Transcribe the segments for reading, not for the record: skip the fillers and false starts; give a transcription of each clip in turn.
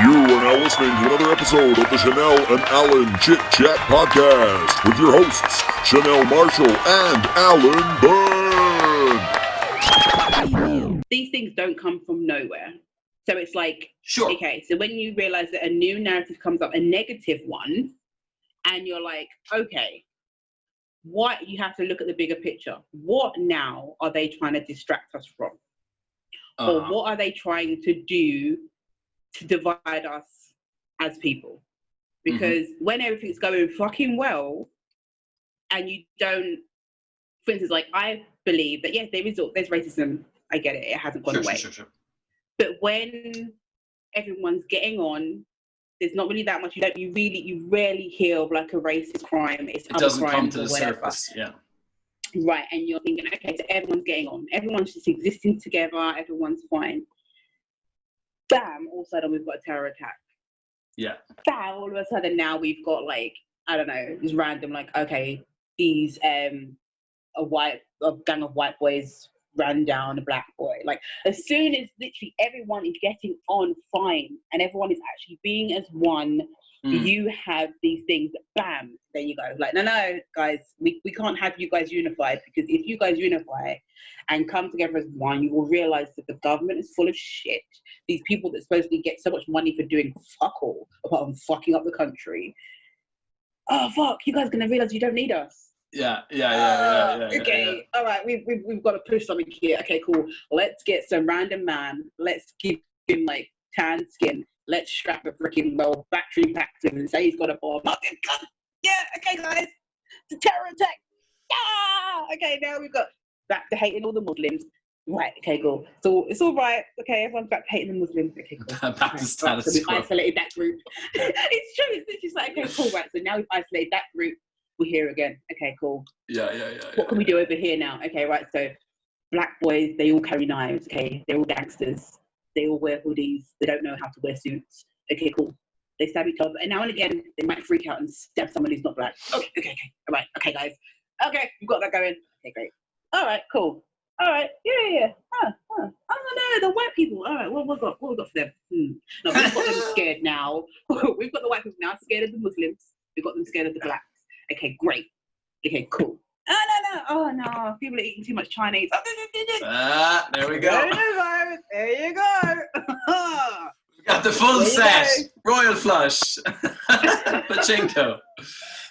You are now listening to another episode of the Chanel and Alan Chit Chat Podcast with your hosts, Chanel Marshall and Alan Byrne. These things don't come from nowhere. So it's like, sure. Okay, so when you realize that a new narrative comes up, a negative one, and you're like, okay, what, you have to look at the bigger picture. What now are they trying to distract us from? Or what are they trying to do to divide us as people? Because when everything's going fucking well, and you don't, for instance, like, I believe that yes, there's racism. I get it. It hasn't gone away. Sure. But when everyone's getting on, there's not really that much. You rarely hear of like a racist crime. It doesn't come to the surface. Yeah. Right, and you're thinking, okay, so everyone's getting on. Everyone's just existing together. Everyone's fine. Bam! All of a sudden, we've got a terror attack. Yeah. Bam! All of a sudden, now we've got like, I don't know, just random, like, okay, these a gang of white boys ran down a black boy. Like, as soon as literally everyone is getting on fine and everyone is actually being as one, you have these things, bam, there you go. Like, no, guys, we can't have you guys unified, because if you guys unify and come together as one, you will realize that the government is full of shit. These people that supposedly get so much money for doing fuck all, apart from fucking up the country. Oh, fuck, you guys are going to realize you don't need us. Yeah. Okay, all right, we've got to push something here. Okay, cool. Let's get some random man. Let's give him like tan skin. Let's strap a freaking battery pack to him and say he's got a bomb. Yeah, okay, guys, it's a terror attack. Yeah, okay, now we've got back to hating all the Muslims. Right, okay, cool. So it's all right. Okay, everyone's back to hating the Muslims. Okay, cool. Back to status quo. So we've isolated that group. It's true. It's just like, okay, cool, right. So now we've isolated that group. We're here again. Okay, cool. Yeah. What can we do over here now? Okay, right. So black boys, they all carry knives. Okay, they're all gangsters. They all wear hoodies. They don't know how to wear suits. Okay, cool. They stab each other, and now and again they might freak out and stab someone who's not black. Okay. All right. Okay, guys. Okay, we've got that going. Okay, great. All right, cool. All right. Yeah. Oh no, the white people. All right. What we got for them? No, we've got them scared now. We've got the white people now scared of the Muslims. We've got them scared of the blacks. Okay, great. Okay, cool. Oh no, people are eating too much Chinese. There we go. There you go. We got the full set. Royal flush. Pachinko.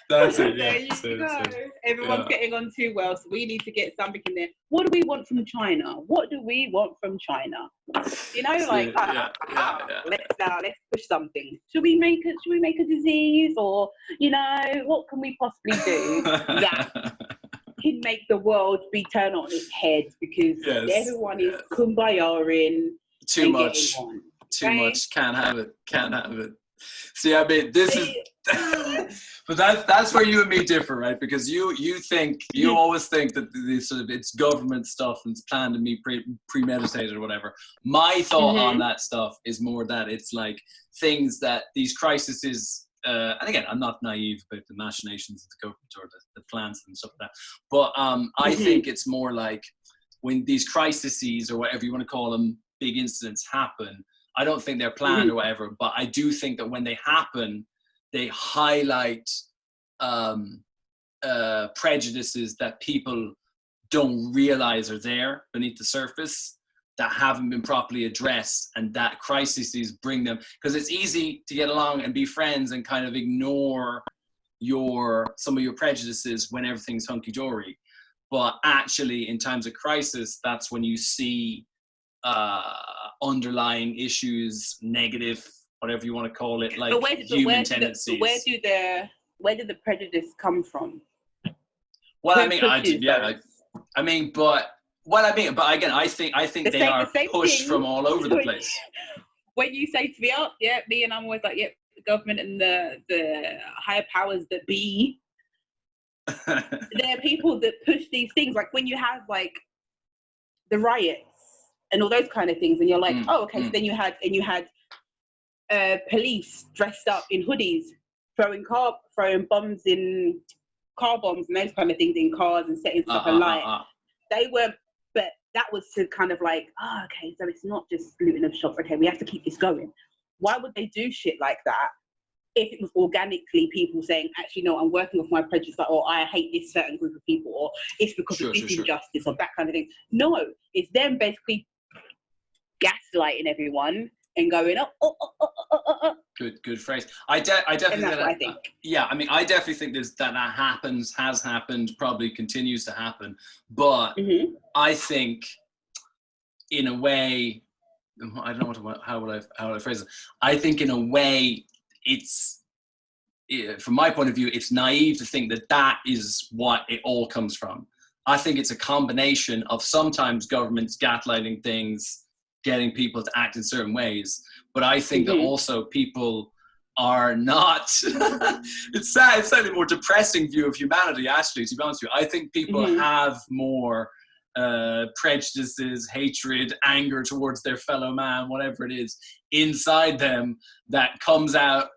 That's it. Yeah. There you go. Everyone's getting on too well, so we need to get something in there. What do we want from China? What do we want from China? You know, like, let's push something. Should we make a disease, or what can we possibly do that can make the world be turned on its head, because everyone is kumbaya-ing. Too much. Can't have it. See, I mean, this is, but that's where you and me differ, right? Because you always think that these sort of, it's government stuff and it's planned and premeditated or whatever. My thought on that stuff is more that it's like things that these crises. And again, I'm not naive about the machinations of the government or the plans and stuff like that. But I think it's more like when these crises, or whatever you want to call them, big incidents happen. I don't think they're planned or whatever, but I do think that when they happen, they highlight prejudices that people don't realize are there beneath the surface, that haven't been properly addressed, and that crises bring them, because it's easy to get along and be friends and kind of ignore some of your prejudices when everything's hunky-dory. But actually, in times of crisis, that's when you see underlying issues, negative, whatever you want to call it, like human tendencies. Where did the prejudice come from? Well, again, I think they are pushed from all over the place. When you say to me, me and I'm always like, the government and the higher powers that be, there are people that push these things. Like when you have like the riots and all those kind of things, and you're like, so then you had police dressed up in hoodies throwing bombs in car bombs and those kind of things in cars and setting stuff alight. They were, but that was to kind of like, okay, so it's not just looting of shops. Okay, we have to keep this going. why would they do shit like that if it was organically people saying, actually, no, I'm working off my prejudice, like, or I hate this certain group of people, or it's because of this injustice, or that kind of thing. No, it's them basically gaslighting everyone and going, Good phrase. I definitely. And that's what I think. Yeah, I mean, I definitely think that happens, has happened, probably continues to happen. But I think, in a way, I don't know how would I phrase it. I think in a way, it's, from my point of view, it's naive to think that is what it all comes from. I think it's a combination of sometimes governments gaslighting things, getting people to act in certain ways. But I think that also people are not, it's sad, it's slightly more depressing view of humanity, actually, to be honest with you. I think people have more prejudices, hatred, anger towards their fellow man, whatever it is, inside them that comes out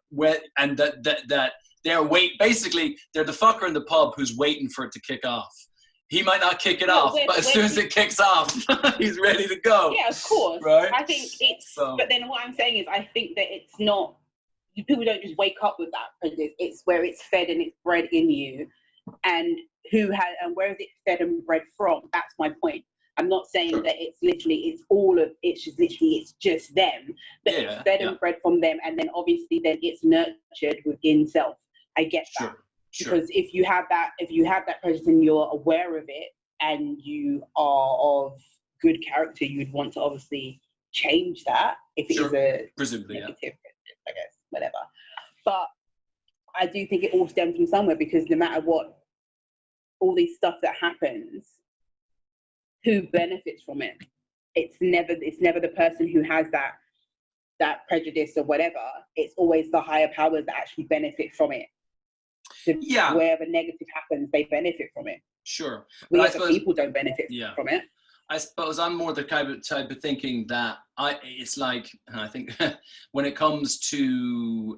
and that they're basically they're the fucker in the pub who's waiting for it to kick off. He might not kick it off, but as soon as it kicks off, he's ready to go. Yeah, of course. Right? I think it's, but then what I'm saying is, I think that it's not, people don't just wake up with that prejudice. It's where it's fed and it's bred in you, and where is it fed and bred from? That's my point. I'm not saying that it's literally, it's just them, but it's fed and bred from them, and then obviously then it's nurtured within self. I get that. Because if you have that prejudice and you're aware of it and you are of good character, you'd want to obviously change that if it is a presumably negative prejudice, I guess, whatever. But I do think it all stems from somewhere, because no matter what, all these stuff that happens, who benefits from it? It's never the person who has that prejudice or whatever. It's always the higher powers that actually benefit from it. Wherever negative happens, they benefit from it. Sure. We as people don't benefit from it. I suppose I'm more the type of thinking that it's like, I think when it comes to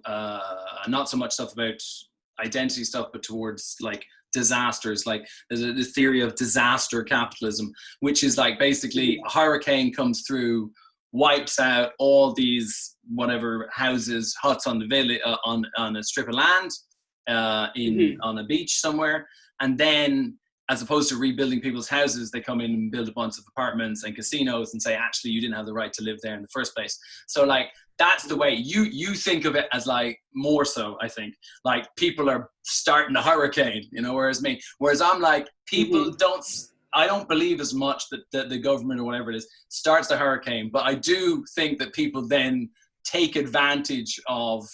not so much stuff about identity stuff, but towards like disasters, like there's this theory of disaster capitalism, which is like basically a hurricane comes through, wipes out all these whatever houses, huts on the village, on a strip of land, on a beach somewhere, and then as opposed to rebuilding people's houses, they come in and build a bunch of apartments and casinos and say, actually, you didn't have the right to live there in the first place. So like that's the way you think of it, as like more so, I think, like people are starting a hurricane, whereas I'm like, people I don't believe as much that the government or whatever it is starts the hurricane, but I do think that people then take advantage of,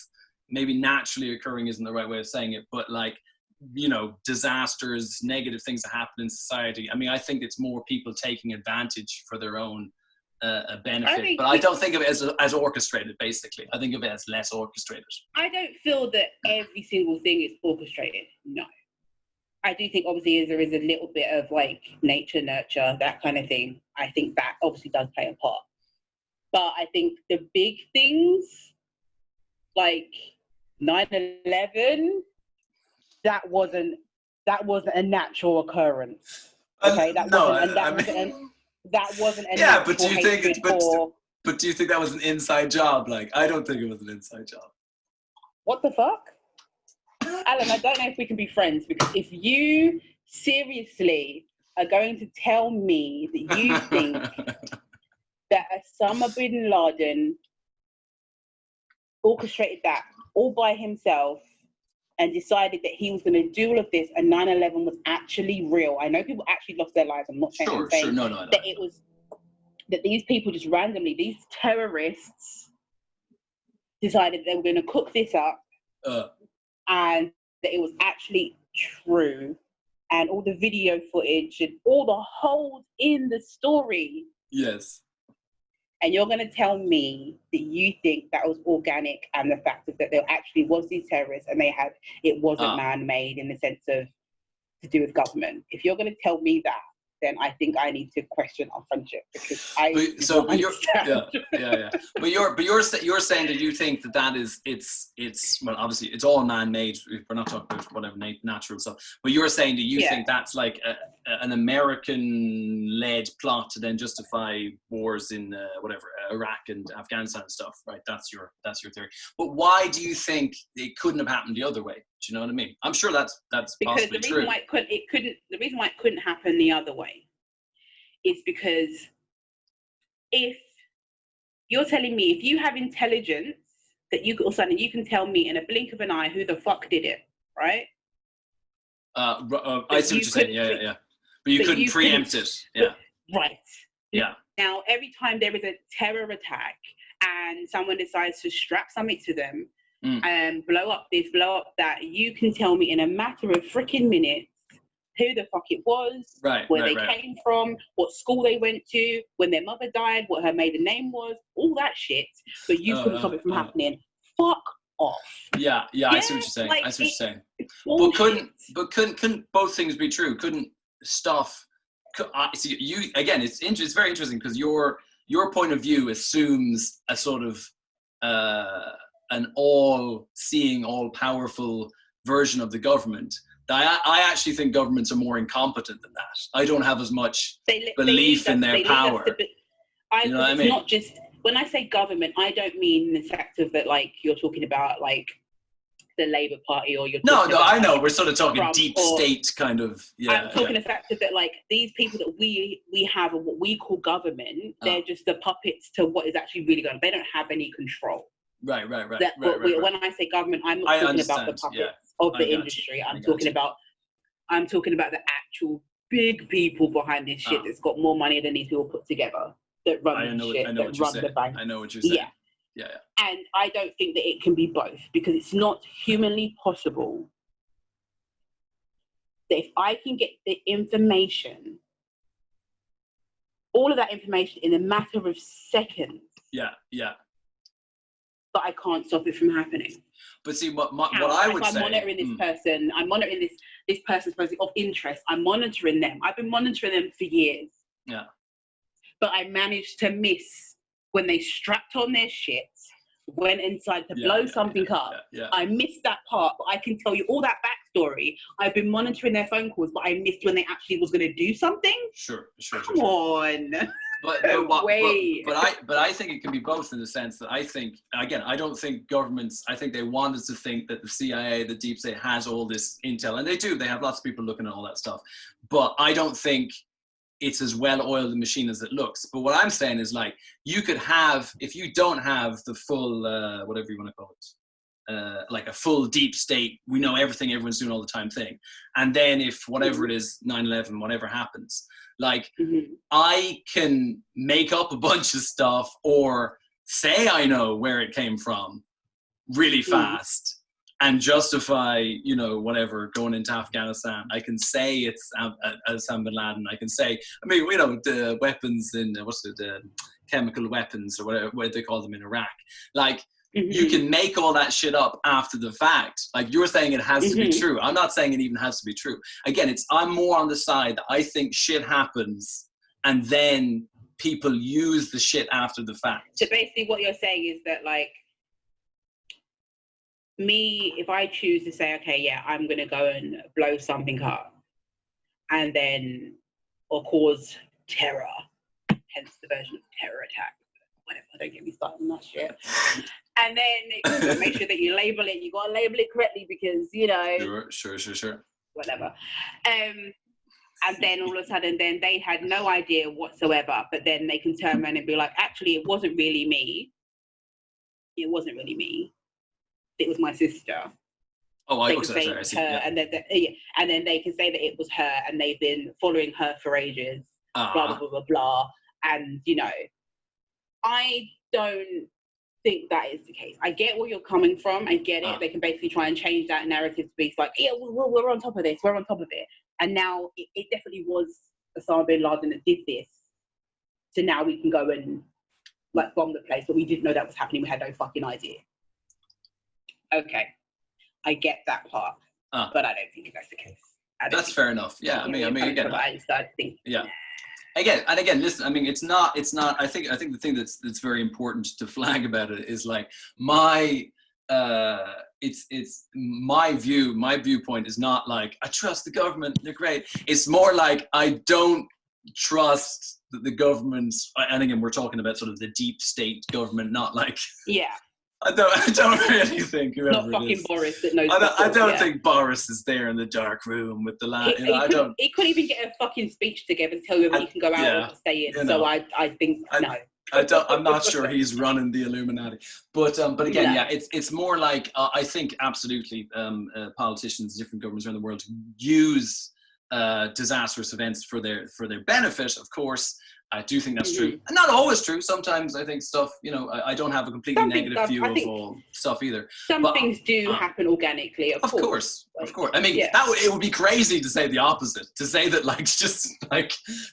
maybe naturally occurring isn't the right way of saying it, but like, disasters, negative things that happen in society. I mean, I think it's more people taking advantage for their own benefit, but I don't think of it as orchestrated, basically. I think of it as less orchestrated. I don't feel that every single thing is orchestrated, no. I do think obviously there is a little bit of like nature, nurture, that kind of thing. I think that obviously does play a part. But I think the big things, like 9/11, that wasn't a natural occurrence. Okay, that wasn't a yeah, but do you think but do you think that was an inside job? Like, I don't think it was an inside job. What the fuck? Alan, I don't know if we can be friends, because if you seriously are going to tell me that you think that Osama bin Laden orchestrated that all by himself and decided that he was going to do all of this, and 9/11 was actually real. I know people actually lost their lives. I'm not saying, No. That it was, that these people just randomly, these terrorists decided they were going to cook this up, and that it was actually true, and all the video footage and all the holes in the story. Yes. And you're going to tell me that you think that was organic, and the fact that there actually was these terrorists and it wasn't man-made in the sense of to do with government. If you're going to tell me that, then I think I need to question our friendship, because But you're saying that you think that it's well, obviously it's all man-made. We're not talking about whatever natural stuff. But you're saying that you think that's like an American-led plot to then justify wars in Iraq and Afghanistan and stuff, right? That's your theory. But why do you think it couldn't have happened the other way? Do you know what I mean? I'm sure that's because possibly the reason true. why the reason why it couldn't happen the other way is because if you're telling me, if you have intelligence that you or something, you can tell me in a blink of an eye who the fuck did it, right? I see what you're saying. Yeah. But you couldn't preempt it. Yeah. Right. Yeah. Now, every time there is a terror attack and someone decides to strap something to them and blow up this, blow up that, you can tell me in a matter of freaking minutes who the fuck it was, where they came from, what school they went to, when their mother died, what her maiden name was, all that shit. But you couldn't stop it from happening. Fuck off. Yeah, I see what you're saying. I see what you're saying. But couldn't both things be true? Couldn't stuff? See, you again. It's very interesting because your point of view assumes a sort of an all-seeing, all-powerful version of the government. I actually think governments are more incompetent than that. I don't have as much belief in their power. You know what I mean? Not just when I say government, I don't mean the fact of that, like you're talking about, like the Labour Party, or you're talking about, I know we're sort of talking Trump, deep state kind of. Yeah, I'm talking the fact of that, like these people that we have and what we call government, they're just the puppets to what is actually really going on. They don't have any control. Right. When I say government, I'm not talking about the puppets of the industry. I'm talking about the actual big people behind this shit that's got more money than these people put together, that run the shit, that run the bank. I know what you're saying. Yeah. And I don't think that it can be both, because it's not humanly possible that if I can get the information, all of that information in a matter of seconds. Yeah. But I can't stop it from happening. But see, what I would say, I'm monitoring this person. I'm monitoring this person's person of interest. I'm monitoring them. I've been monitoring them for years. Yeah. But I managed to miss when they strapped on their shit, went inside to blow something up. Yeah. I missed that part, but I can tell you all that backstory. I've been monitoring their phone calls, but I missed when they actually was going to do something. Sure. Come on. But I think it can be both, in the sense that I think, again, I don't think governments, I think they want us to think that the CIA, the deep state, has all this intel, and they do. They have lots of people looking at all that stuff. But I don't think it's as well-oiled a machine as it looks. But what I'm saying is, like, you could have, if you don't have the full, whatever you want to call it, like a full deep state, we know everything, everyone's doing all the time thing. And then if whatever it is, 9/11, whatever happens, like, I can make up a bunch of stuff or say I know where it came from really fast and justify, whatever, going into Afghanistan. I can say it's Osama bin Laden. I can say, the weapons in, chemical weapons, or whatever what they call them in Iraq. Like, you can make all that shit up after the fact. Like, you're saying it has to be true. I'm not saying it even has to be true. Again, I'm more on the side that I think shit happens and then people use the shit after the fact. So basically what you're saying is that, like, me, if I choose to say, okay, yeah, I'm going to go and blow something up and then, or cause terror, hence the version of terror attack. Whatever, don't get me started on that shit. And then make sure that you label it. You got to label it correctly because, Sure. Whatever. And then all of a sudden, then they had no idea whatsoever. But then they can turn around and be like, actually, it wasn't really me. It wasn't really me. It was my sister. Oh, I see. Yeah. And then they can say that it was her, and they've been following her for ages. Blah blah blah blah blah. And I don't think that is the case. I get where you're coming from. I get it. They can basically try and change that narrative to be like, yeah, we're on top of this. We're on top of it. And now it definitely was Osama bin Laden that did this. So now we can go and like bomb the place, but we didn't know that was happening. We had no fucking idea. Okay, I get that part, but I don't think that's the case. That's fair enough. Yeah, I mean, again, I think. Yeah. Again, listen, I mean, it's not, I think the thing that's very important to flag about it is, like, my it's my viewpoint is not like I trust the government, they're great. It's more like I don't trust the government, and again we're talking about sort of the deep state government, not like I don't really think whoever not fucking it is. Boris that knows. I don't think Boris is there in the dark room with the lad. He couldn't even get a fucking speech together to tell you whether he can go out or stay in. So I think no. I'm not sure he's running the Illuminati, but again, it's more like I think absolutely politicians, different governments around the world use disastrous events for their benefit. Of course, I do think that's true, and not always true. Sometimes I think stuff, I don't have a completely negative view of all stuff either. Some things do happen organically, of course. Of course. I mean, it would be crazy to say the opposite. To say that just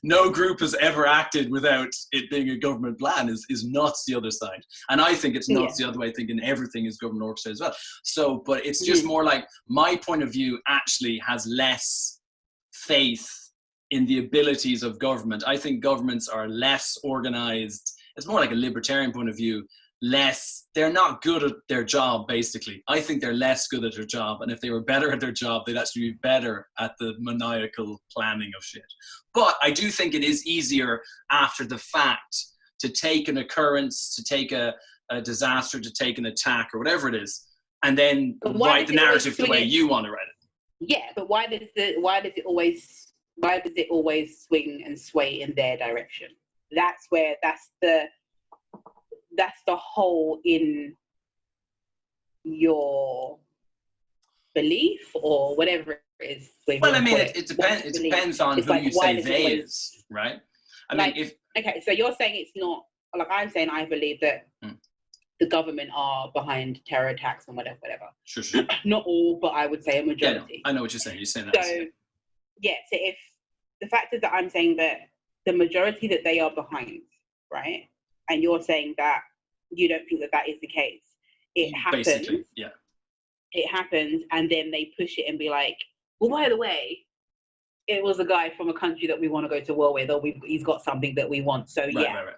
no group has ever acted without it being a government plan is nuts. The other side, and I think it's nuts the other way. Thinking everything is government orchestrated as well. So, but it's just more like my point of view actually has less faith in the abilities of government. I think governments are less organized. It's more like a libertarian point of view. They're not good at their job, basically. I think they're less good at their job. And if they were better at their job, they'd actually be better at the maniacal planning of shit. But I do think it is easier after the fact to take an occurrence, to take a disaster, to take an attack or whatever it is, and then write the narrative the way you want to write it. Yeah, but why does it always swing and sway in their direction? That's the hole in your belief or whatever it is. Well, I mean, it depends on who you say they is, right? I mean, okay, so you're saying it's not, like I'm saying I believe that the government are behind terror attacks and whatever. Sure. Not all, but I would say a majority. I know what you're saying. You're saying that. So, so if the fact is that I'm saying that the majority that they are behind, right? And you're saying that you don't think that is the case. It happens. Basically, yeah. It happens, and then they push it and be like, well, by the way, it was a guy from a country that we want to go to war with, or he's got something that we want. So, right.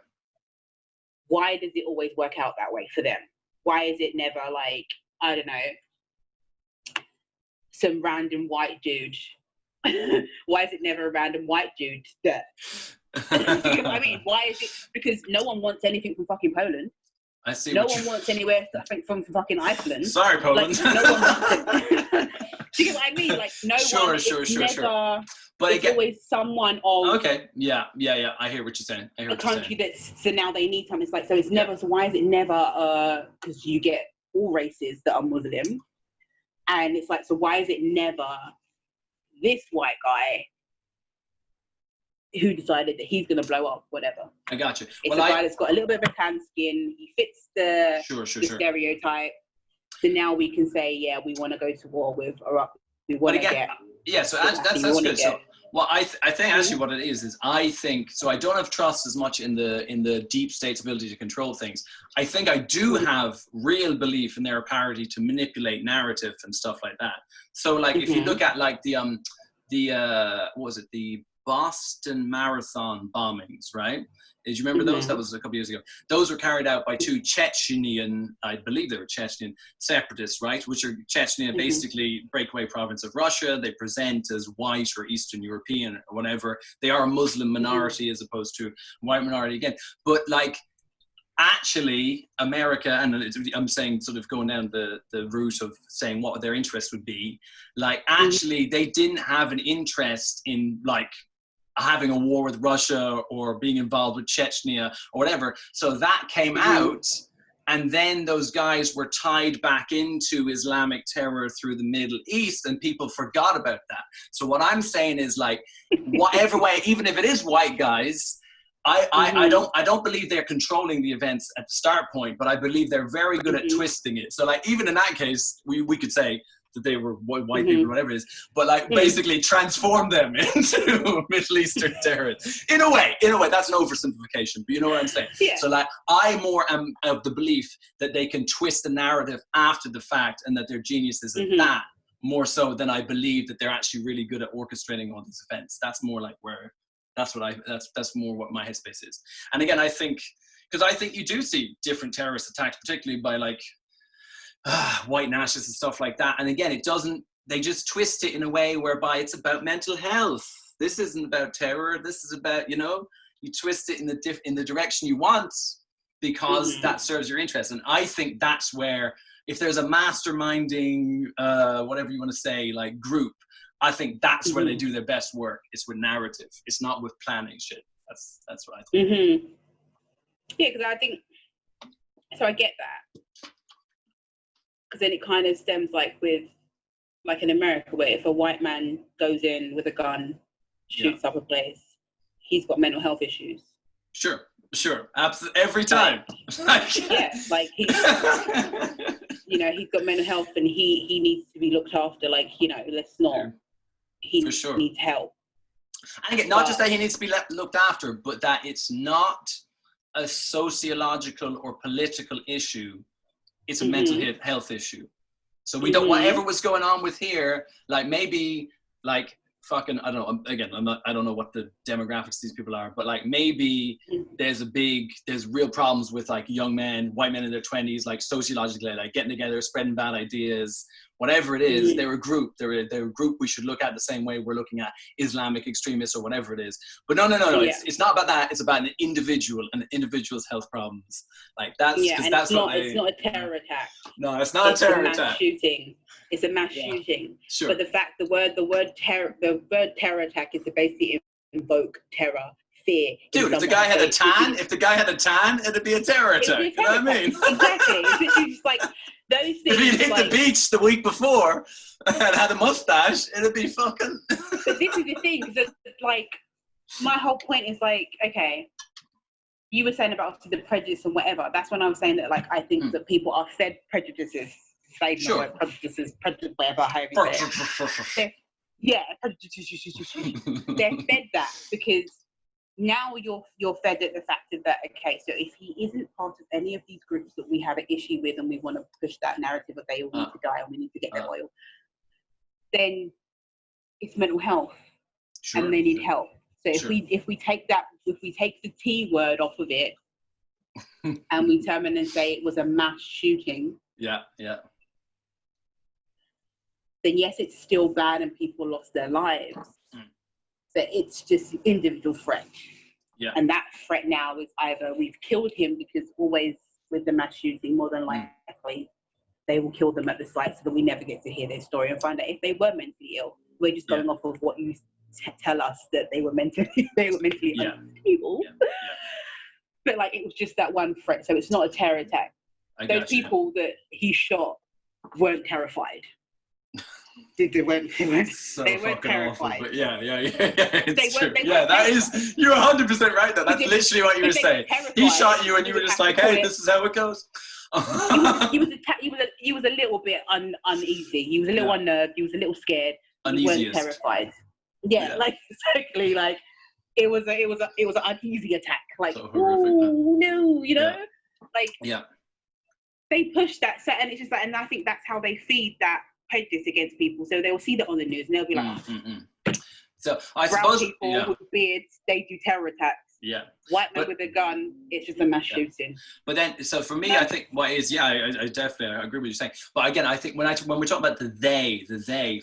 Why does it always work out that way for them? Why is it never like, I don't know, some random white dude? Why is it never a random white dude that... I mean, why is it? Because no one wants anything from fucking Poland. I see. No one wants anywhere from fucking Iceland. Sorry, Poland. Like, no one wants it. Do you get what I mean? Like, no one. Sure. But it's always someone of. Okay. Yeah. I hear what you're saying. A country that's, so now they need something. It's like, so it's never. So why is it never? Because you get all races that are Muslim, and it's like, so why is it never this white guy who decided that he's going to blow up, whatever? I got you. It's a guy that's got a little bit of a tan skin. He fits the stereotype. So now we can say, yeah, we want to go to war with, or we want to get. Yeah, so that's good. So, well, I think actually what it is I think, so I don't have trust as much in the deep state's ability to control things. I think I do have real belief in their ability to manipulate narrative and stuff like that. So like if you look at like the what was it, the Boston Marathon bombings, right? Did you remember those? That was a couple years ago. Those were carried out by two Chechenian, I believe they were Chechenian separatists, right? Which are Chechnya, basically breakaway province of Russia. They present as white or Eastern European or whatever. They are a Muslim minority as opposed to white minority again. But like, actually, America, and I'm saying sort of going down the route of saying what their interest would be, like actually they didn't have an interest in like having a war with Russia or being involved with Chechnya or whatever. So that came out, and then those guys were tied back into Islamic terror through the Middle East, and people forgot about that. So what I'm saying is like, whatever way, even if it is white guys, I don't believe they're controlling the events at the start point, but I believe they're very good at twisting it. So like, even in that case, we could say that they were white people or whatever it is, but like basically transform them into Middle Eastern terrorists. In a way, that's an oversimplification, but you know what I'm saying? Yeah. So like, I more am of the belief that they can twist the narrative after the fact and that they're geniuses at that, more so than I believe that they're actually really good at orchestrating all these events. That's more like where, that's more what my headspace is. And again, I think, because I think you do see different terrorist attacks, particularly by like, white nationalists and stuff like that. And again, they just twist it in a way whereby it's about mental health. This isn't about terror. This is about, you twist it in the direction you want because that serves your interest. And I think that's where, if there's a masterminding, whatever you want to say, like group, I think that's where they do their best work. It's with narrative. It's not with planning shit. That's what I think. Yeah, because I think, so I get that. Because then it kind of stems like in America, where if a white man goes in with a gun, shoots up a place, he's got mental health issues. Sure, absolutely, every time. Like he's, he's got mental health and he needs to be looked after. Like, let's not. He needs help. And again, not just that he needs to be looked after, but that it's not a sociological or political issue. It's a mental health issue. So we don't, whatever was going on with here, like maybe like fucking, I don't know, again, I don't know what the demographics of these people are, but like maybe there's real problems with like young men, white men in their 20s, like sociologically, like getting together, spreading bad ideas, whatever it is, they're a group. They're a group we should look at the same way we're looking at Islamic extremists or whatever it is. But no. It's not about that. It's about an individual and an individu's health problems. Like that's and that's it's not a terror attack. No, it's not a terror attack. Shooting. It's a mass shooting. Sure. But the word terror attack is to basically invoke terror, fear. Dude, if the guy had a tan, it'd be a terror attack. You know what I mean? Exactly. It's literally just like those things. If he'd hit the beach the week before and had a mustache, it'd be fucking. But this is the thing, because like my whole point is like, okay, you were saying about the prejudice and whatever. That's when I was saying that, like, I think that people are fed prejudices. Prejudices, whatever, however you say it. They're fed that because now you're fed at the fact of that, okay, so if he isn't part of any of these groups that we have an issue with and we want to push that narrative of they all need to die and we need to get their oil, then it's mental health and they need help. So if we take the T word off of it and we turn and say it was a mass shooting, then yes, it's still bad and people lost their lives, but it's just individual threat. And that threat now is either we've killed him, because always with the mass shooting, more than likely, they will kill them at the site so that we never get to hear their story and find out if they were mentally ill. We're just going off of what you tell us that they were mentally unstable. But like, it was just that one threat, so it's not a terror attack. Those people that he shot weren't terrified. They weren't terrified. Awful, but it's true. You're 100% right though. That's literally what you were saying. He shot you and you were just like, hey, this is how it goes. He was a little bit uneasy. He was a little unnerved. He was a little scared. He wasn't terrified. Like exactly, like it was an uneasy attack. Like, so horrific, no, like they push that set, and it's just like, and I think that's how they feed that prejudice against people. So they'll see that on the news and they'll be like, so I brown suppose people with beards, they do terror attacks. White man with a gun, it's just a mass shooting. But then, so for me, I think what is, I definitely I agree with what you're saying. But again, I think when we're talking about the they,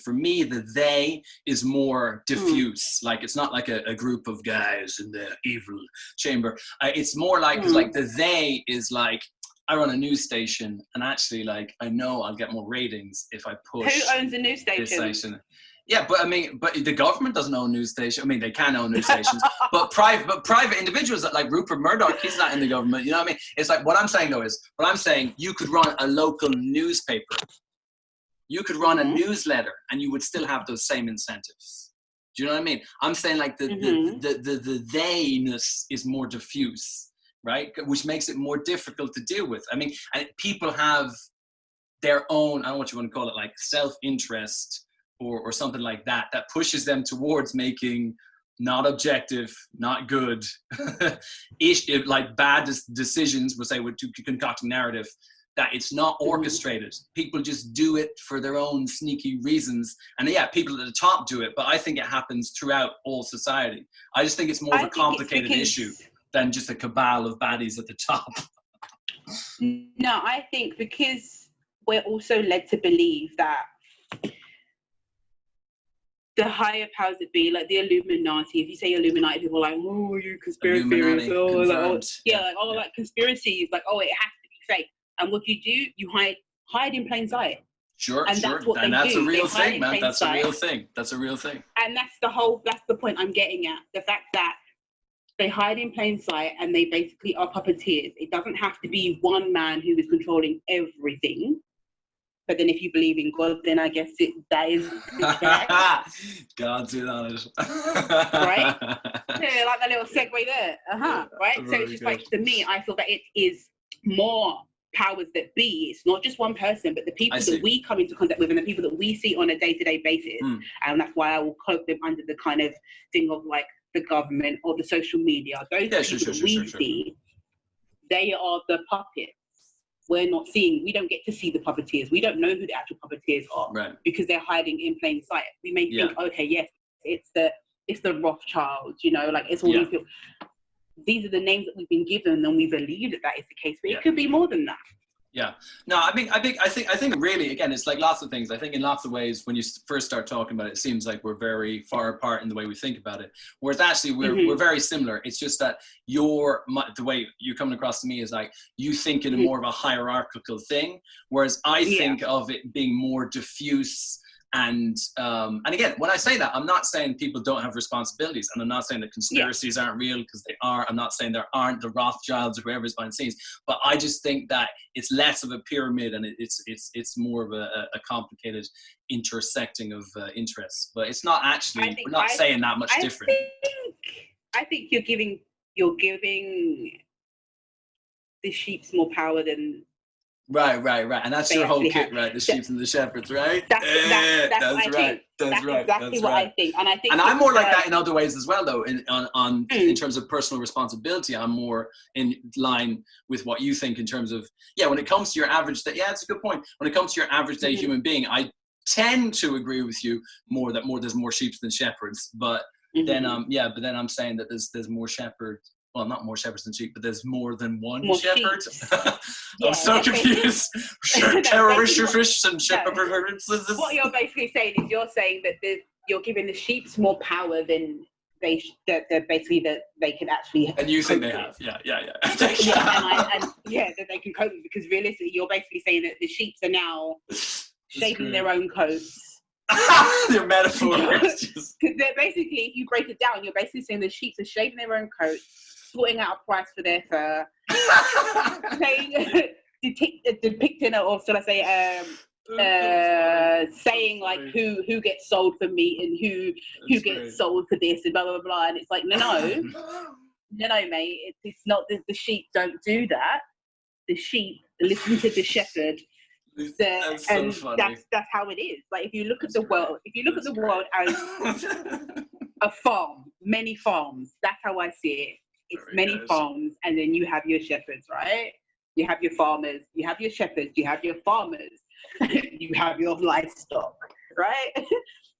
for me, the they is more diffuse. Like, it's not like a group of guys in the evil chamber. It's more like, cause like the they is like, I run a news station, and actually, like, I know I'll get more ratings if I push. Who owns a news station? Yeah, but I mean, but the government doesn't own news stations. I mean, they can own news stations, but private individuals like Rupert Murdoch, he's not in the government. You know what I mean? It's like, what I'm saying though is, you could run a local newspaper, you could run a newsletter, and you would still have those same incentives. Do you know what I mean? I'm saying like the they-ness is more diffuse. Right? Which makes it more difficult to deal with. I mean, and people have their own, I don't know what you want to call it, like self-interest or something like that, that pushes them towards making not objective, not good, like bad decisions, we'll say, with concocting narrative, that it's not orchestrated. People just do it for their own sneaky reasons. And people at the top do it, but I think it happens throughout all society. I just think it's more of a complicated issue than just a cabal of baddies at the top. No, I think because we're also led to believe that the higher powers that be, like the Illuminati, if you say Illuminati, people are like, oh, you conspiracy theorists. Oh, like, oh, yeah, like, oh, like conspiracies, like, oh, it has to be fake. And what you do, you hide in plain sight. Sure, and sure. That's what and they that's do. a real They thing, man. That's a real thing. That's a real thing. And that's the point I'm getting at. The fact that they hide in plain sight and they basically are puppeteers. It doesn't have to be one man who is controlling everything. But then if you believe in God, then I guess that is God's in on it. Right? Yeah, like that little segue there. Right? So it's just like, to me, I feel that it is more powers that be. It's not just one person, but the people that we come into contact with and the people that we see on a day-to-day basis. And that's why I will cloak them under the kind of thing of like the government or the social media. Those people that we see, they are the puppets. We don't get to see the puppeteers. We don't know who the actual puppeteers are, right, because they're hiding in plain sight. We may think, okay, yes, it's the Rothschilds, like it's all these people. These are the names that we've been given, and we believe that is the case, but it could be more than that. Yeah. No, I think really, again, it's like lots of things. I think in lots of ways, when you first start talking about it, it seems like we're very far apart in the way we think about it. Whereas actually we're very similar. It's just that the way you're coming across to me is like, you think in a more of a hierarchical thing. Whereas I think of it being more diffuse. And again, when I say that, I'm not saying people don't have responsibilities, and I'm not saying that conspiracies aren't real, because they are. I'm not saying there aren't the Rothschilds or whoever's behind the scenes, but I just think that it's less of a pyramid, and it's more of a complicated intersecting of interests. But it's not actually. We're not saying that much different. I think you're giving the sheep more power than. Right. And that's your whole kit, right? The sheep and the shepherds, right? That's right. That's exactly what I think. And I'm more like that in other ways as well, though. In terms of personal responsibility, I'm more in line with what you think in terms of, when it comes to your average day. Yeah, it's a good point. When it comes to your average day human being, I tend to agree with you there's more sheep than shepherds. But then I'm saying that there's more shepherds. Well, not more shepherds than sheep, but there's more than one shepherd. I'm so confused. Terrorists and shepherds. What you're basically saying is you're saying that you're giving the sheep more power than they can actually. And you think they have? Yeah. that they can cope with, because realistically, you're basically saying that the sheep are now shaving their own coats. They're metaphors. Because they're basically, if you break it down, you're basically saying the sheep are shaving their own coats, sorting out a price for their fur, depicting, or should I say, saying like who gets sold for meat and who gets sold for this and blah blah blah. And it's like no, mate. It's not. The sheep don't do that. The sheep listen to the shepherd. That's so funny. That's how it is. Like if you look at the world as a farm, many farms. That's how I see it. It's many farms, and then you have your shepherds, right? You have your farmers, you have your shepherds, you have your farmers, you have your livestock, right?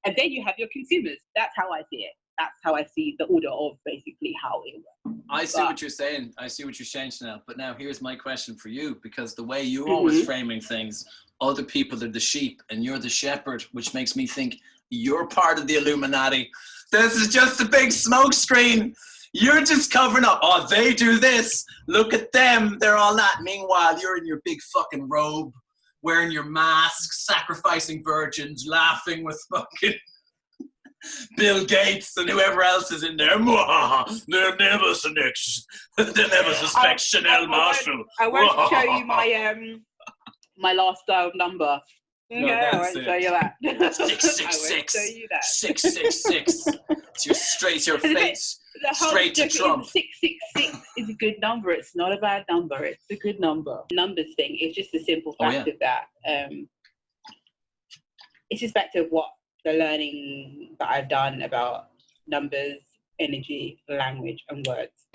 And then you have your consumers. That's how I see it. That's how I see the order of basically how it works. I see what you're saying. I see what you're saying, Chanel. But now here's my question for you, because the way you're always framing things, other people are the sheep and you're the shepherd, which makes me think you're part of the Illuminati. This is just a big smoke screen. You're just covering up. Oh, they do this. Look at them. They're all that. Meanwhile, you're in your big fucking robe, wearing your mask, sacrificing virgins, laughing with fucking Bill Gates and whoever else is in there. They'll never suspect Chanel Marshall. I won't show you my last number. No, I won't show you that. 666. I won't show you that. 666. It's your face. Straight to Trump. 666 is a good number. It's not a bad number. It's a good number. Numbers thing. It's just a simple fact of that. It's just back to what the learning that I've done about numbers, energy, language, and words.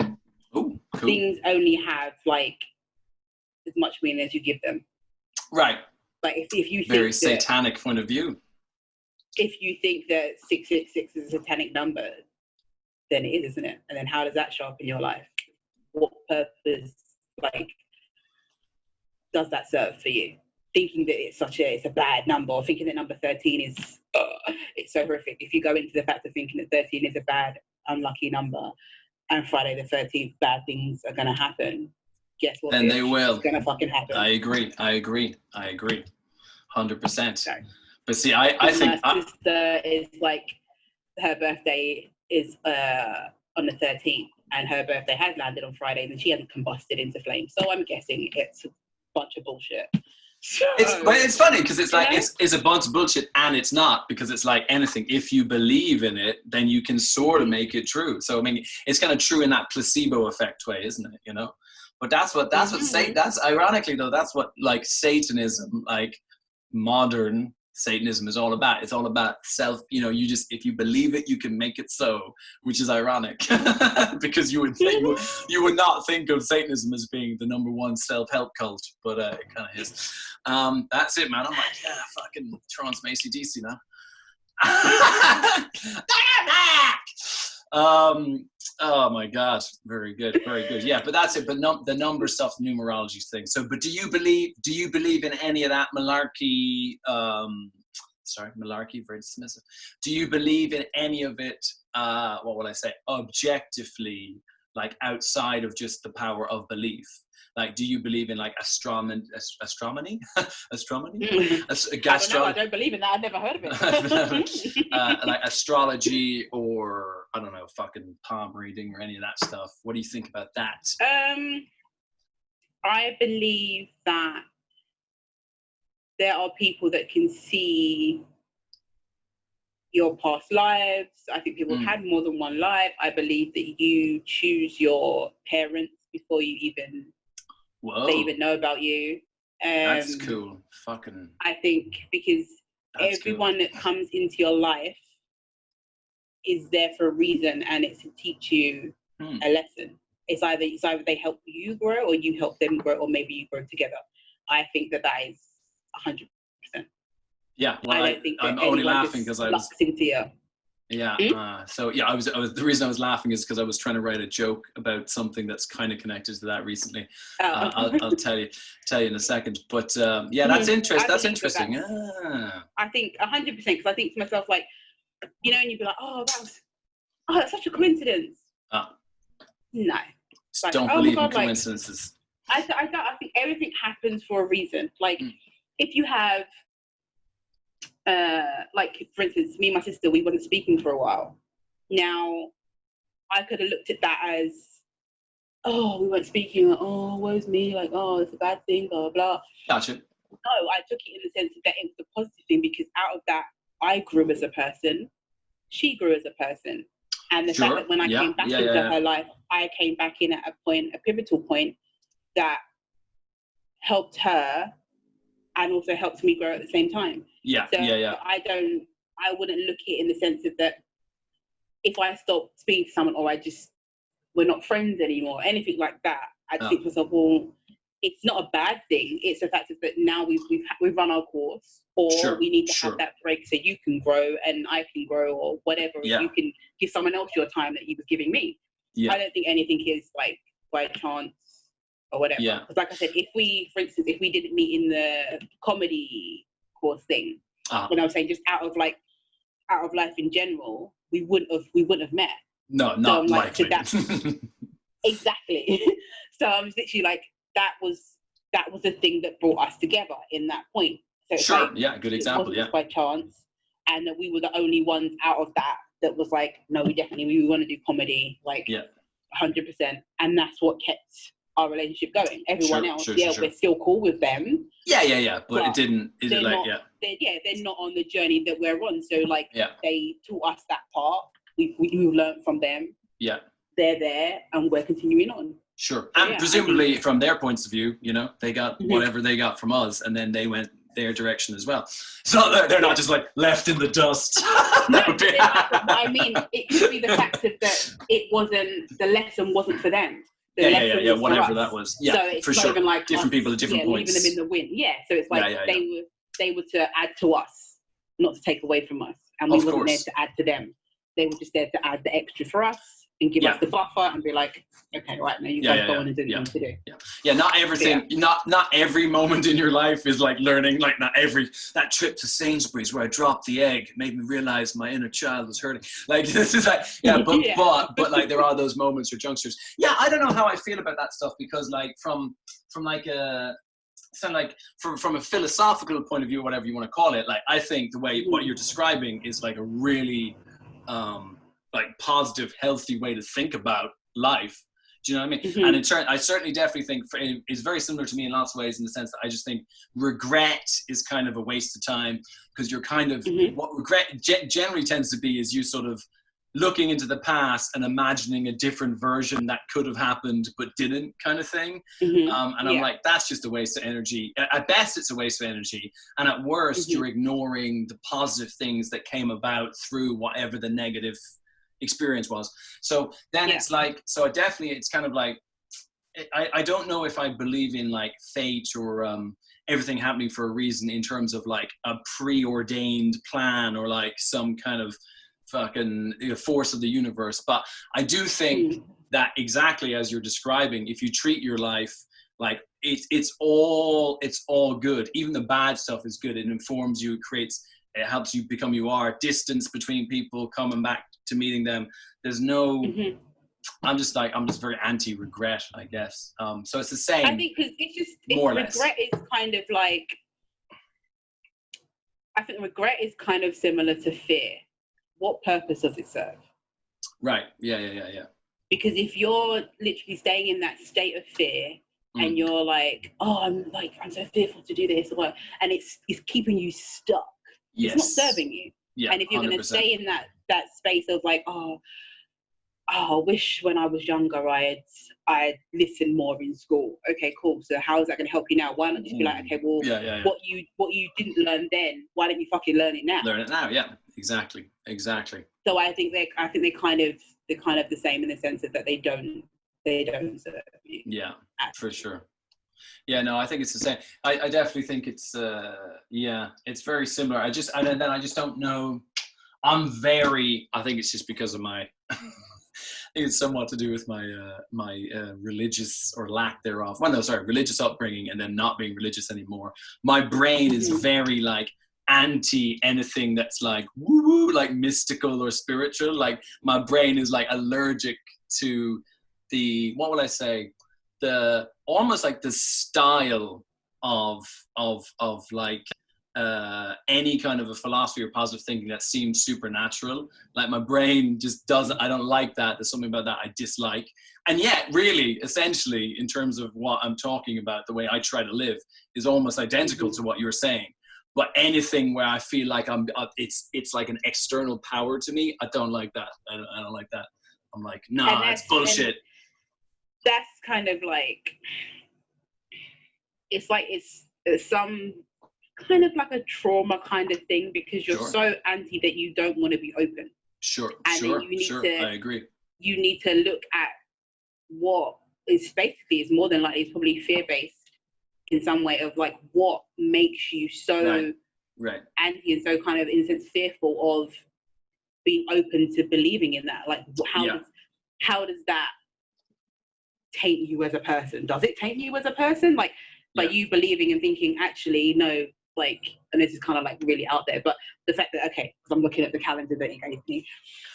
Ooh, cool. Things only have like as much meaning as you give them. Right. Like if you very think satanic point of view. If you think that 666 is a satanic number, then it is, isn't it? And then how does that show up in your life? What purpose, does that serve for you? thinking that it's a bad number, or thinking that number 13 is it's so horrific. If you go into the fact of thinking that 13 is a bad, unlucky number, and Friday the 13th, bad things are going to happen, guess what? Then they will. It's going to fucking happen. I agree. 100%. So, but see, I think my sister is like, her birthday is on the 13th, and her birthday has landed on Friday, and she hasn't combusted into flames. So I'm guessing it's a bunch of bullshit. So, but it's funny because it's like it's a bunch of bullshit, and it's not, because it's like anything. If you believe in it, then you can sort of make it true. So I mean, it's kind of true in that placebo effect way, isn't it? You know. But that's what that's ironically though, that's what like Satanism, like modern Satanism is all about. It's all about self, you know, you just, if you believe it, you can make it so, which is ironic because you would not think of Satanism as being the number one self-help cult, but it kind of is. That's it, man. I'm like, yeah, fucking Trance Macy DC now. Oh my God, very good. Yeah, but that's it. But the number stuff, numerology thing. So, but do you believe in any of that malarkey? Malarkey, very dismissive. Do you believe in any of it? What would I say? Objectively, like outside of just the power of belief. Like, do you believe in like astronomy? I don't believe in that. I've never heard of it. Like astrology, or I don't know, fucking palm reading or any of that stuff. What do you think about that? I believe that there are people that can see your past lives. I think people have had more than one life. I believe that you choose your parents before you even they even know about you. That's cool. Fucking. I think because everyone that comes into your life is there for a reason, and it's to teach you a lesson. It's either they help you grow, or you help them grow, or maybe you grow together. I think that is 100%. Yeah, well, I don't think I'm only laughing because I was into you. Yeah. So yeah, I was. The reason I was laughing is because I was trying to write a joke about something that's kind of connected to that recently. I'll tell you in a second. But yeah, that's interesting. That's interesting. I think 100%, because I think to myself, like, you know, and you'd be like, that's such a coincidence. No. Like, don't believe in coincidences. I think everything happens for a reason. Like, if you have, like, for instance, me and my sister, we weren't speaking for a while. Now, I could have looked at that as, we weren't speaking, woe's me, like, it's a bad thing, blah, blah. Gotcha. No, I took it in the sense that it was a positive thing, because out of that, I grew as a person, she grew as a person. And the fact that when I came back into her life, I came back in at a pivotal point that helped her and also helped me grow at the same time. I wouldn't look at it in the sense of that if I stopped speaking to someone, or we're not friends anymore, anything like that, I'd think to myself, well, it's not a bad thing. It's the fact that now we've run our course, or we need to have that break so you can grow and I can grow, or whatever. You can give someone else your time that you were giving me. I don't think anything is like by chance or whatever. Because like I said, if we didn't meet in the comedy course thing, when I was saying just out of life in general, we wouldn't have met. No, so not likely. Exactly. So I was literally like, that was the thing that brought us together in that point. So it's like, good example. It wasn't just by chance, and that we were the only ones out of that was like, no, we want to do comedy, like 100%, and that's what kept our relationship going. Everyone else, we're still cool with them. But it didn't. They're not on the journey that we're on. So like, they taught us that part. We've learned from them. Yeah, they're there, and we're continuing on. Sure, and presumably from their points of view, you know, they got whatever they got from us, and then they went their direction as well. So they're not just like left in the dust. I mean, it could be the fact that the lesson wasn't for them. Whatever that was. Yeah, so it's for not sure. even like different people at different points. Leaving them in the wind. Yeah, so it's like they were to add to us, not to take away from us, and we wasn't there to add to them. They were just there to add the extra for us. and give us the buffer and be like, okay, right, now you guys go on and do what you need to do. Yeah, not everything, not every moment in your life is like learning, like that trip to Sainsbury's where I dropped the egg made me realize my inner child was hurting. Like, this is like, but like there are those moments or junctures. Yeah, I don't know how I feel about that stuff, because like from like a, so like from a philosophical point of view, whatever you want to call it, like I think the way what you're describing is like a really like positive, healthy way to think about life. Do you know what I mean? And I certainly definitely think it's very similar to me in lots of ways, in the sense that I just think regret is kind of a waste of time, because you're kind of, what regret generally tends to be is you sort of looking into the past and imagining a different version that could have happened but didn't, kind of thing. And I'm like, that's just a waste of energy. At best, it's a waste of energy. And at worst, you're ignoring the positive things that came about through whatever the negative experience was. So then it's like, so definitely it's kind of like, I don't know if I believe in like fate or everything happening for a reason, in terms of like a preordained plan or like some kind of fucking force of the universe. But I do think that, exactly as you're describing, if you treat your life like it's all good, even the bad stuff is good. It informs you, it helps you become you are. Distance between people, coming back to meeting them. There's no I'm just very anti-regret, I guess. So it's the same. I think because more or less. Regret is kind of like, I think regret is kind of similar to fear. What purpose does it serve? Right. Yeah. Because if you're literally staying in that state of fear and you're like, oh, I'm so fearful to do this, and it's keeping you stuck. It's not serving you. Yeah, and if you're going to stay in that space of like, oh, I wish when I was younger I had listened more in school. Okay, cool. So how is that going to help you now? Why not just be like, okay, well, what you didn't learn then, why don't you fucking learn it now? Learn it now. Yeah, exactly. So I think they're kind of the same, in the sense of that they don't serve you. Yeah, for sure. Yeah, no, I think it's the same. I definitely think it's it's very similar. I just don't know. I think it's just because of my I think it's somewhat to do with my religious, or lack thereof. Well, no, sorry, religious upbringing, and then not being religious anymore. My brain is very like anti anything that's like woo woo, like mystical or spiritual. Like my brain is like allergic to the, what will I say? The almost like the style of like any kind of a philosophy or positive thinking that seems supernatural. Like my brain just doesn't, I don't like that. There's something about that I dislike. And yet really, essentially, in terms of what I'm talking about, the way I try to live is almost identical to what you're saying. But anything where I feel like it's like an external power to me, I don't like that. I don't like that. I'm like, nah, it's bullshit. That's kind of like, it's some kind of like a trauma kind of thing, because you're so anti that you don't want to be open. Sure, I agree. You need to look at what is basically, is more than likely, it's probably fear-based in some way, of like what makes you so anti and so kind of, in a sense, fearful of being open to believing in that. Like how does that taint you as a person? Does it taint you as a person? Like by you believing and thinking, actually, no, like, and this is kind of like really out there, but the fact that, okay, because I'm looking at the calendar that you gave me,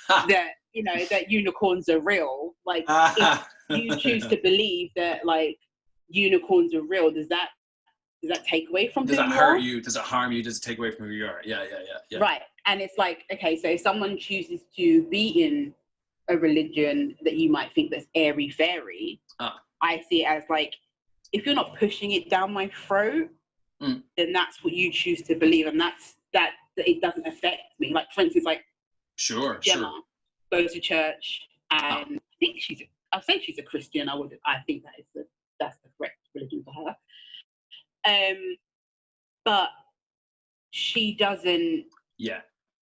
that, you know, that unicorns are real, like, if you choose to believe that, like, unicorns are real, does that take away from who you are? Does it hurt you? Does it harm you? Does it take away from who you are? Yeah. Right. And it's like, okay, so if someone chooses to be in a religion that you might think that's airy-fairy, I see it as like, if you're not pushing it down my throat, then that's what you choose to believe, and that it doesn't affect me. Like, for instance, like Gemma goes to church, and I think I'll say she's a Christian. I think that's the correct religion for her. But she doesn't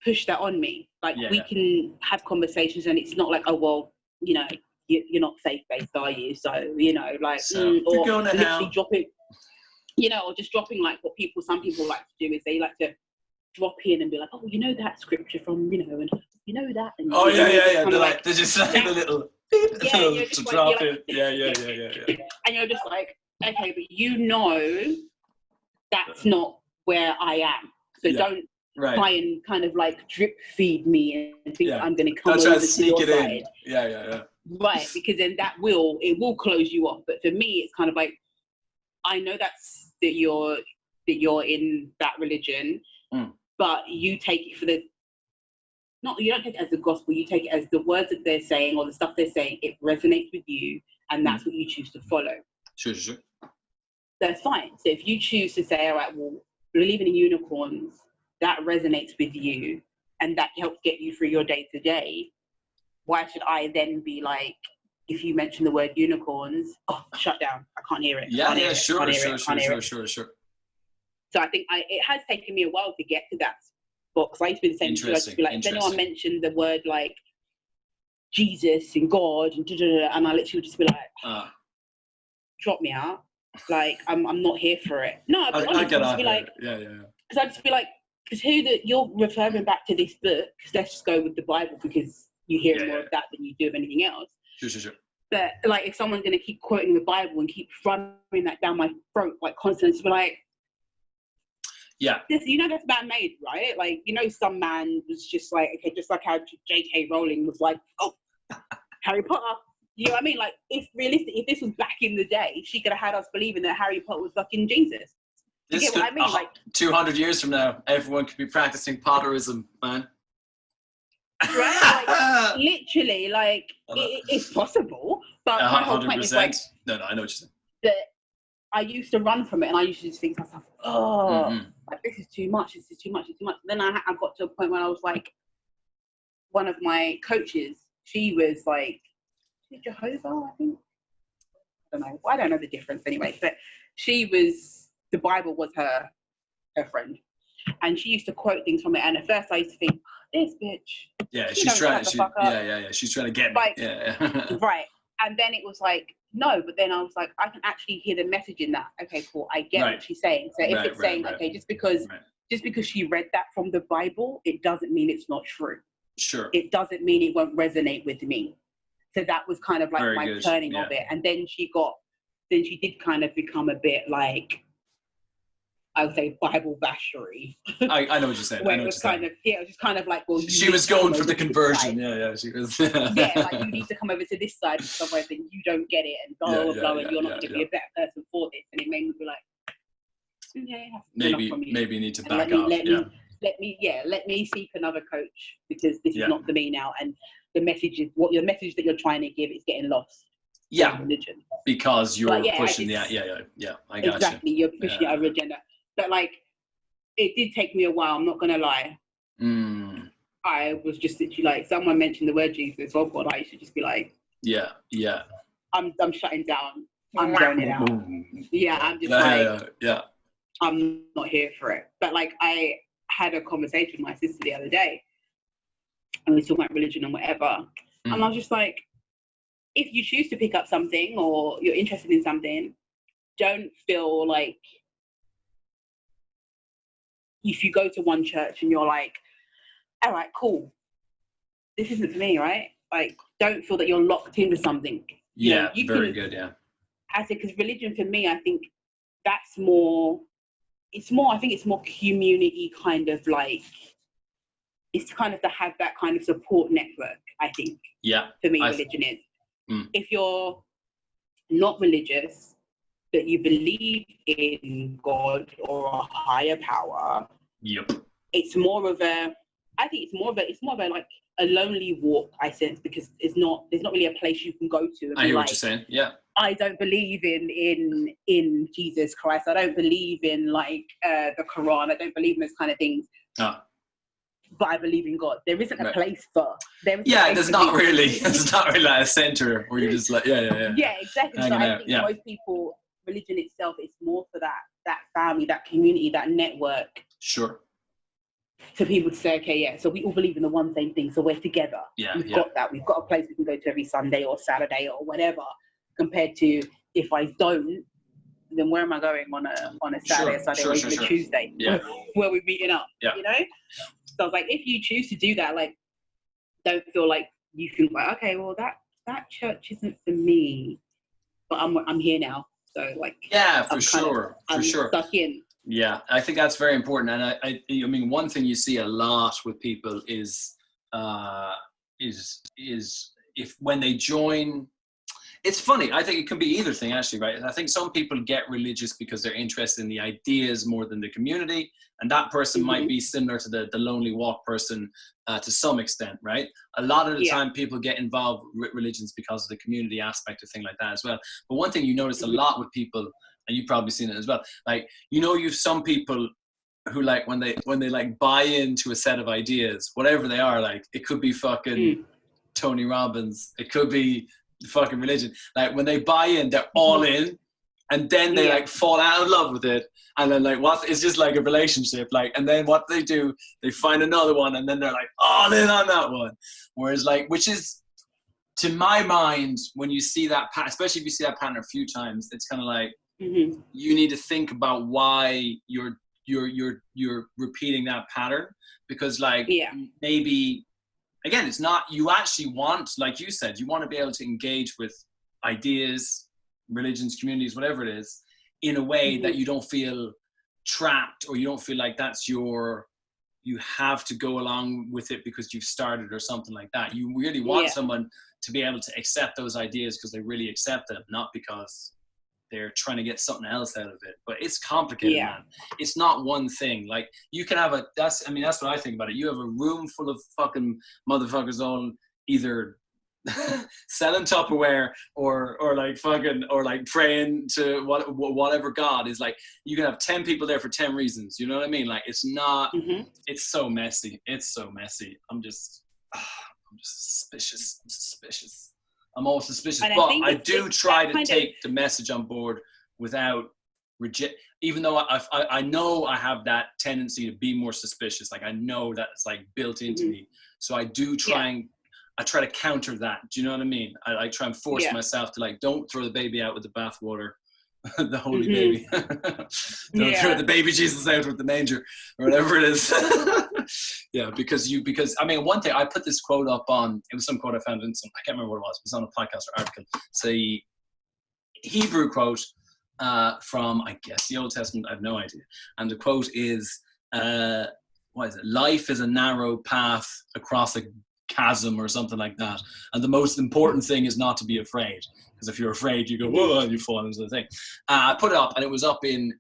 push that on me. Like, we can have conversations, and it's not like, oh, well, you know, you're not faith-based, are you? So, you know, like, or literally dropping, you know, or just dropping, like, what some people like to do is they like to drop in and be like, oh, you know that scripture from, you know, and you know that. And, they're just like the little. you're to just drop like, it. Yeah. and you're just like, okay, but you know that's not where I am. So don't try and kind of like drip feed me and think I'm going to come over to your side. Yeah. Right, because then it will close you off. But for me, it's kind of like, I know that you're in that religion, but you take it for you don't take it as the gospel, you take it as the words that they're saying or the stuff they're saying, it resonates with you, and that's what you choose to follow. Sure. That's fine. So if you choose to say, all right, well, believing in unicorns, that resonates with you, and that helps get you through your day to day, why should I then be like, if you mention the word unicorns, shut down, I can't hear it. Sure. So I think it has taken me a while to get to that spot, because I used to be the same. I just be like, if anyone mentioned the word like Jesus and God and and I literally would just be like, drop me out. Like I'm not here for it. No, I'd be honest. I'd just be like, because I'd just be like, because you're referring back to this book, because let's just go with the Bible, because you hear more of that than you do of anything else. Sure. But like, if someone's going to keep quoting the Bible and keep running that down my throat like constantly, be like, that's man-made, right? Like, some man was just like, okay, just like how J.K. Rowling was like, Harry Potter. You know what I mean? Like, if this was back in the day, she could have had us believing that Harry Potter was fucking Jesus. You get what I mean? Like 200 years from now, everyone could be practicing Potterism, man. Right? Like, literally, like, it's possible. But my whole point is like, no, I know what you're saying. That I used to run from it, and I used to just think to myself, like, this is too much. Then I got to a point where I was like, one of my coaches, she was like, Jehovah, I think. I don't know the difference anyway, but the Bible was her friend, and she used to quote things from it, and at first I used to think, this bitch, she's trying to get me, like, right. And then it was like, no, but then I was like, I can actually hear the message in that. Okay, cool, I get what she's saying. So if it's saying, okay, just because she read that from the Bible, it doesn't mean it's not true. Sure. It doesn't mean it won't resonate with me. So that was kind of like my turning of it. And then she did kind of become a bit like, I would say, Bible bashery. I know what you're saying. Where it was kind of, it was just kind of like, well, she was going for the conversion. Yeah, she was. Like, you need to come over to this side, otherwise then you don't get it, and blah blah, and you're not going to be a better person for this. And it made me be like, maybe you need to back off. Let me seek another coach, because this is not for me now, and the message that you're trying to give is getting lost. Religion, because you're pushing I got exactly. You're pushing your other agenda. But like, it did take me a while, I'm not gonna lie. I was just literally like, someone mentioned the word Jesus, oh God, I should just be like, I'm shutting down, I'm zoning out. I'm just I'm not here for it. But like, I had a conversation with my sister the other day, and we were talking about religion and whatever, and I was just like, if you choose to pick up something or you're interested in something, don't feel like, if you go to one church and you're like, all right, cool, this isn't for me, right? Like, don't feel that you're locked into something. Very good. I think, because religion for me, I think that's more, I think it's more community kind of like, it's kind of to have that kind of support network, I think. For me, religion is. If you're not religious, but you believe in God or a higher power, it's more of a like a lonely walk, I sense, because there's not really a place you can go to. And I hear what you're saying. I don't believe in Jesus Christ. I don't believe in like the Quran. I don't believe in those kind of things. But I believe in God. There isn't a place for. There's not really like a center where you're just like, exactly. So I think most people, religion itself is more for that family, that community, that network. Sure. For people to say, okay, so we all believe in the one same thing, so we're together. We've got that. We've got a place we can go to every Sunday or Saturday or whatever. Compared to, if I don't, then where am I going on a Saturday, or even a Tuesday? Where are we meeting up? You know. So I was like, if you choose to do that, like, don't feel like you can like, okay, well, that that church isn't for me, but I'm here now. So like, yeah, for sure. Stuck in. Yeah, I think that's very important. And I mean, one thing you see a lot with people is if when they join, it's funny. I think it can be either thing, actually, right? I think some people get religious because they're interested in the ideas more than the community. And that person might be similar to the lonely walk person to some extent, right? A lot of the time people get involved with religions because of the community aspect of things like that as well. But one thing you notice a lot with people, and you've probably seen it as well, like, you know, you've some people who like when they like buy into a set of ideas, whatever they are, like it could be fucking Tony Robbins, it could be fucking religion. Like when they buy in, they're all in, and then they like fall out of love with it, and then like what? It's just like a relationship, like, and then what they do, they find another one, and then they're like all in on that one. Whereas like, which is, to my mind, when you see that pattern, especially if you see that pattern a few times, it's kind of like you need to think about why you're repeating that pattern, because like maybe again, it's not, you actually want, like you said, you want to be able to engage with ideas, religions, communities, whatever it is, in a way that you don't feel trapped, or you don't feel like that's you have to go along with it because you've started or something like that. You really want someone to be able to accept those ideas because they really accept them, not because they're trying to get something else out of it. But it's complicated, man. It's not one thing. Like you can have that's what I think about it. You have a room full of fucking motherfuckers all either selling Tupperware or like fucking, or like praying to whatever God is. Like you can have 10 people there for 10 reasons. You know what I mean? Like it's not, it's so messy. It's so messy. I'm just suspicious. I'm all suspicious, but I do try to take the message on board without reject. Even though I know I have that tendency to be more suspicious, like I know that it's like built into me. So I do try I try to counter that. Do you know what I mean? I like try and force myself to like, don't throw the baby out with the bathwater, the holy baby. Don't throw the baby Jesus out with the manger or whatever it is. because I mean, one thing I put this quote up on, it was some quote I found in some, I can't remember what it was. It was on a podcast or article. It's a Hebrew quote from, I guess, the Old Testament. I have no idea. And the quote is, what is it? Life is a narrow path across a chasm or something like that. And the most important thing is not to be afraid. Because if you're afraid, you go, whoa, and you fall into the thing. I put it up, and it was up in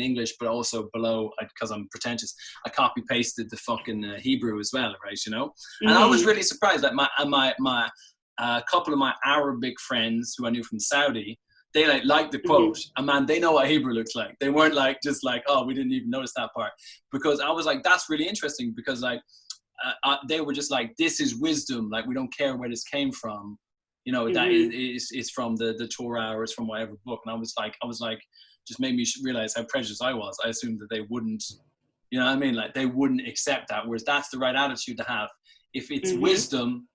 English, but also below, because I'm pretentious, I copy pasted the fucking Hebrew as well, right? You know, and I was really surprised. Like my couple of my Arabic friends who I knew from Saudi, they liked the quote, and man, they know what Hebrew looks like. They weren't like just like, oh, we didn't even notice that part, because I was like, that's really interesting, because like they were just like, this is wisdom. Like we don't care where this came from. You know, that is from the Torah, or it's from whatever book. And I was like, just made me realize how prejudiced I was. I assumed that they wouldn't, you know what I mean? Like they wouldn't accept that. Whereas that's the right attitude to have. If it's wisdom,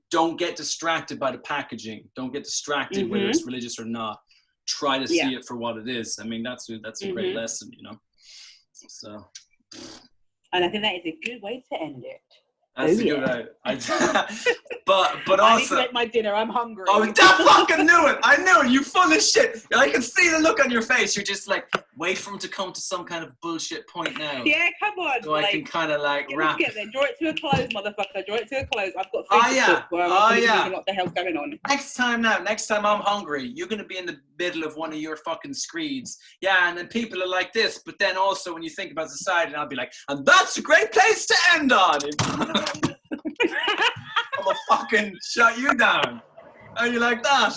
don't get distracted by the packaging. Don't get distracted whether it's religious or not. Try to see it for what it is. I mean, that's a great lesson, you know? So. And I think that is a good way to end it. That's a good idea. But also, I need to make my dinner. I'm hungry. Oh, I fucking knew it. I knew it. You full of shit. I can see the look on your face. You're just like, wait for him to come to some kind of bullshit point now. Yeah, come on. So I can kind of like wrap. Get there. Draw it to a close, motherfucker. Draw it to a close. I've got food to cook. What the hell's going on? Next time I'm hungry, you're going to be in the middle of one of your fucking screeds. Yeah, and then people are like this. But then also when you think about society, I'll be like, and that's a great place to end on. I'm gonna fucking shut you down. How you like that?